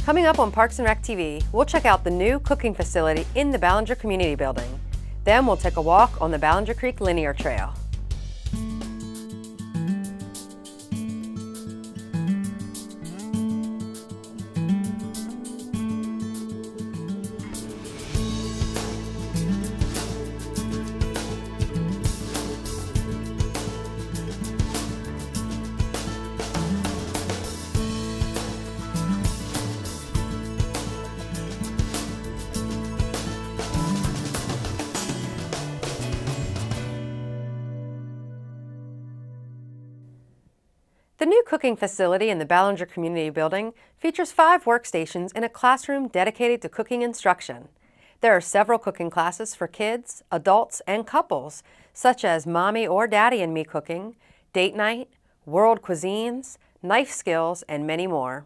Coming up on Parks and Rec TV, we'll check out the new cooking facility in the Ballenger Community Building. Then we'll take a walk on the Ballenger Creek Linear Trail. The new cooking facility in the Ballenger Community Building features 5 workstations in a classroom dedicated to cooking instruction. There are several cooking classes for kids, adults, and couples, such as Mommy or Daddy and Me cooking, date night, world cuisines, knife skills, and many more.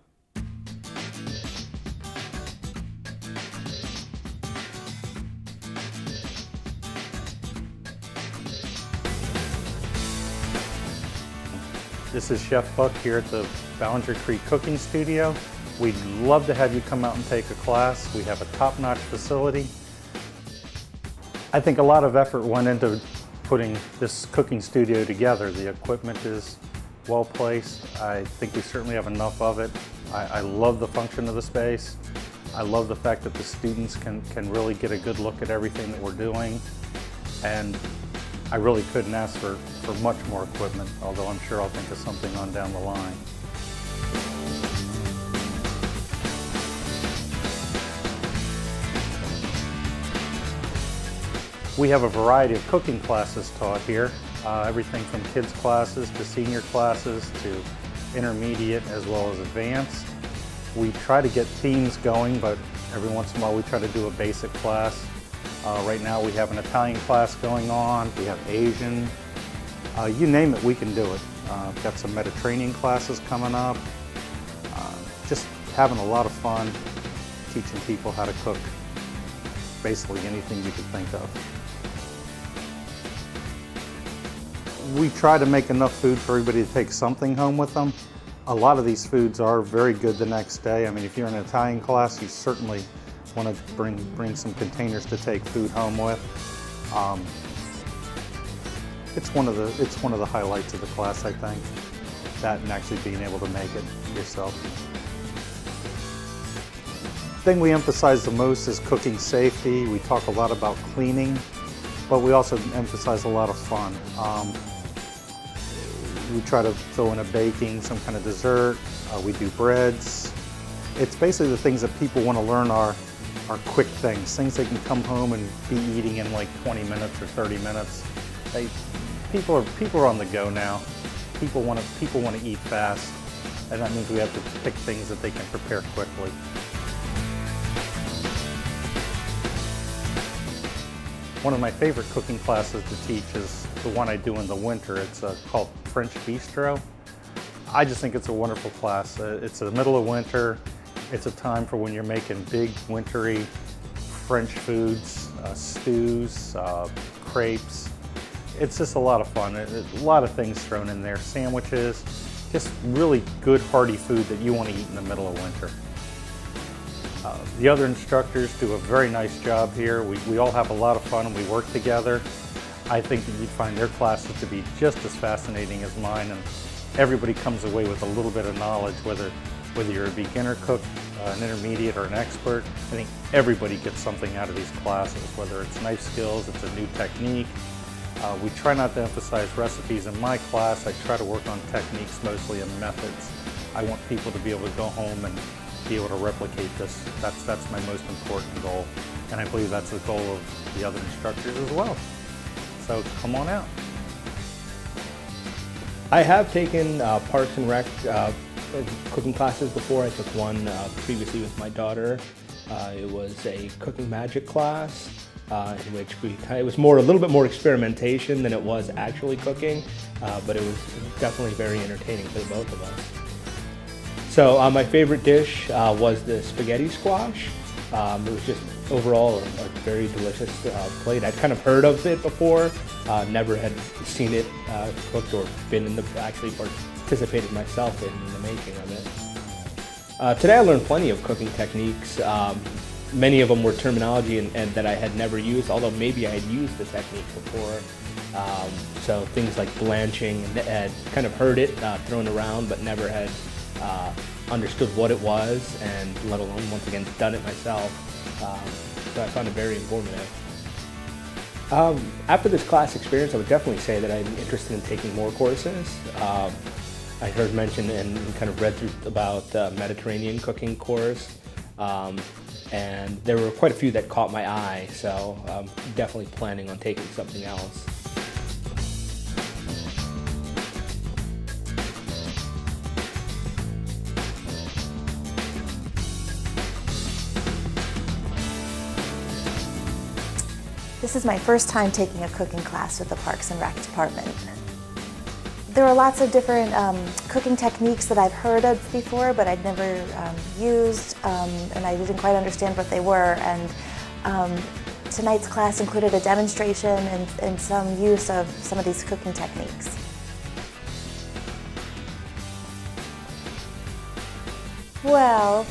This is Chef Buck here at the Ballenger Creek Cooking Studio. We'd love to have you come out and take a class. We have a top-notch facility. I think a lot of effort went into putting this cooking studio together. The equipment is well placed. I think we certainly have enough of it. I love the function of the space. I love the fact that the students can really get a good look at everything that we're doing. And I really couldn't ask for much more equipment, although I'm sure I'll think of something on down the line. We have a variety of cooking classes taught here, everything from kids classes to senior classes to intermediate as well as advanced. We try to get themes going, but every once in a while we try to do a basic class. Right now we have an Italian class going on, we have Asian, you name it, we can do it. We've got some Mediterranean classes coming up. Just having a lot of fun teaching people how to cook basically anything you could think of. We try to make enough food for everybody to take something home with them. A lot of these foods are very good the next day. I mean, if you're in an Italian class, you certainly want to bring some containers to take food home with. It's one of the highlights of the class, I think. That and actually being able to make it yourself. The thing we emphasize the most is cooking safety. We talk a lot about cleaning, but we also emphasize a lot of fun. We try to throw in a baking, some kind of dessert. We do breads. It's basically the things that people want to learn are quick things they can come home and be eating in like 20 minutes or 30 minutes. People are on the go now. People want to eat fast, and that means we have to pick things that they can prepare quickly. One of my favorite cooking classes to teach is the one I do in the winter. It's called French Bistro. I just think it's a wonderful class. It's the middle of winter. It's a time for when you're making big wintry French foods, stews, crepes. It's just a lot of fun. A lot of things thrown in there. Sandwiches, just really good hearty food that you want to eat in the middle of winter. The other instructors do a very nice job here. We all have a lot of fun and we work together. I think that you'd find their classes to be just as fascinating as mine, and everybody comes away with a little bit of knowledge, whether you're a beginner cook, an intermediate, or an expert. I think everybody gets something out of these classes, whether it's knife skills, it's a new technique. We try not to emphasize recipes in my class. I try to work on techniques mostly and methods. I want people to be able to go home and be able to replicate this. That's my most important goal, and I believe that's the goal of the other instructors as well. So come on out. I have taken Parks and Rec cooking classes before. I took one previously with my daughter. It was a cooking magic class in which it was a little bit more experimentation than it was actually cooking, but it was definitely very entertaining for the both of us. So my favorite dish was the spaghetti squash. It was just overall a very delicious plate. I'd kind of heard of it before, never had seen it cooked or been in actually participated myself in the making of it. Today I learned plenty of cooking techniques. Many of them were terminology and that I had never used, although maybe I had used the technique before. So things like blanching, and had kind of heard it thrown around, but never had understood what it was, and let alone, once again, done it myself. So I found it very informative. After this class experience, I would definitely say that I'm interested in taking more courses. I heard mentioned and kind of read through about the Mediterranean cooking course, and there were quite a few that caught my eye, so I'm definitely planning on taking something else. This is my first time taking a cooking class with the Parks and Rec department. There are lots of different cooking techniques that I've heard of before, but I'd never used, and I didn't quite understand what they were. And tonight's class included a demonstration and some use of some of these cooking techniques. Well,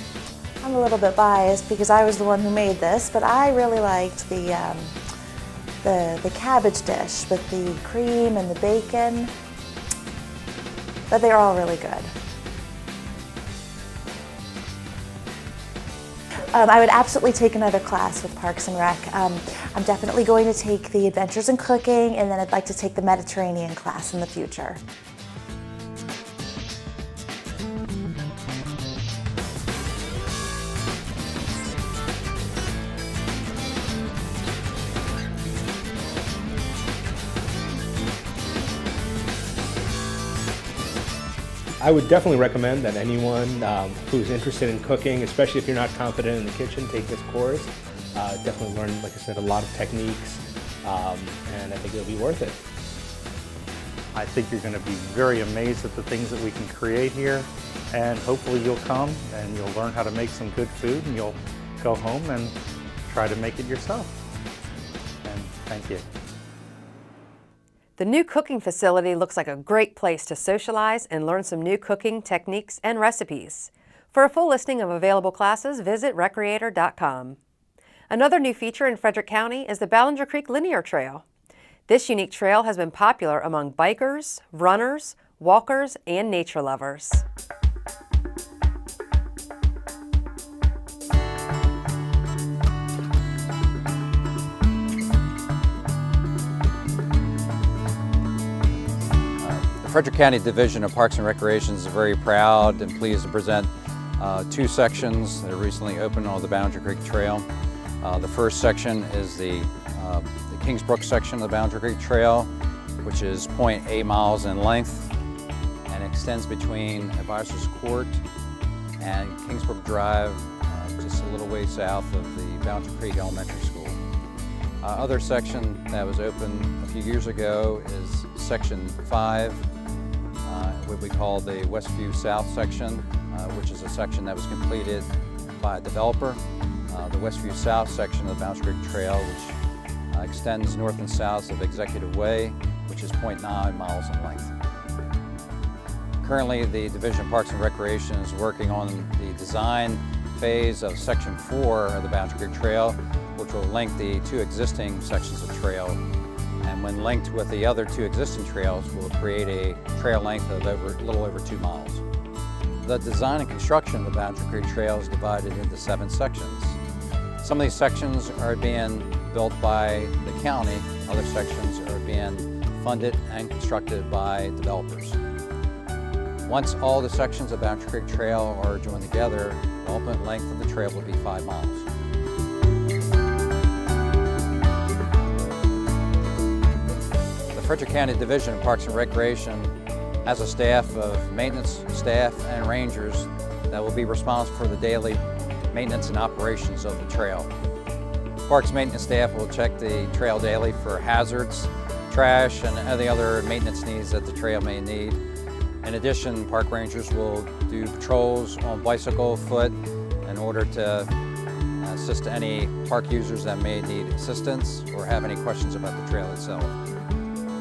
I'm a little bit biased because I was the one who made this, but I really liked the cabbage dish with the cream and the bacon. But they're all really good. I would absolutely take another class with Parks and Rec. I'm definitely going to take the Adventures in Cooking, and then I'd like to take the Mediterranean class in the future. I would definitely recommend that anyone who's interested in cooking, especially if you're not confident in the kitchen, take this course. Definitely learn, like I said, a lot of techniques, and I think it'll be worth it. I think you're going to be very amazed at the things that we can create here, and hopefully you'll come and you'll learn how to make some good food, and you'll go home and try to make it yourself. And thank you. The new cooking facility looks like a great place to socialize and learn some new cooking techniques and recipes. For a full listing of available classes, visit recreator.com. Another new feature in Frederick County is the Ballenger Creek Linear Trail. This unique trail has been popular among bikers, runners, walkers, and nature lovers. The Frederick County Division of Parks and Recreation is very proud and pleased to present two sections that are recently opened on the Ballenger Creek Trail. The first section is the Kingsbrook section of the Ballenger Creek Trail, which is 0.8 miles in length and extends between Advisors Court and Kingsbrook Drive, just a little way south of the Ballenger Creek Elementary School. Other section that was opened a few years ago is Section 5, what we call the Westview South section, which is a section that was completed by a developer. The Westview South section of the Ballenger Creek Trail, which extends north and south of Executive Way, which is 0.9 miles in length. Currently, the Division of Parks and Recreation is working on the design phase of Section 4 of the Ballenger Creek Trail, which will link the two existing sections of trail. And when linked with the other two existing trails, will create a trail length of a little over 2 miles. The design and construction of the Ballenger Creek Trail is divided into 7 sections. Some of these sections are being built by the county, other sections are being funded and constructed by developers. Once all the sections of Ballenger Creek Trail are joined together, the ultimate length of the trail will be 5 miles. The Frederick County Division of Parks and Recreation has a staff of maintenance staff and rangers that will be responsible for the daily maintenance and operations of the trail. Parks maintenance staff will check the trail daily for hazards, trash, and any other maintenance needs that the trail may need. In addition, park rangers will do patrols on bicycle, foot, in order to assist any park users that may need assistance or have any questions about the trail itself.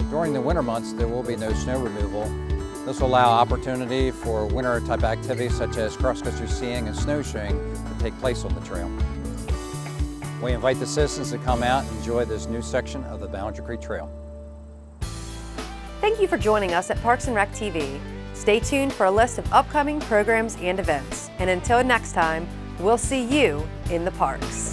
During the winter months, there will be no snow removal, This will allow opportunity for winter type activities such as cross-country skiing and snowshoeing to take place on the trail. We invite the citizens to come out and enjoy this new section of the Ballenger Creek Trail. Thank you for joining us at Parks and Rec TV. Stay tuned for a list of upcoming programs and events. And until next time, we'll see you in the parks.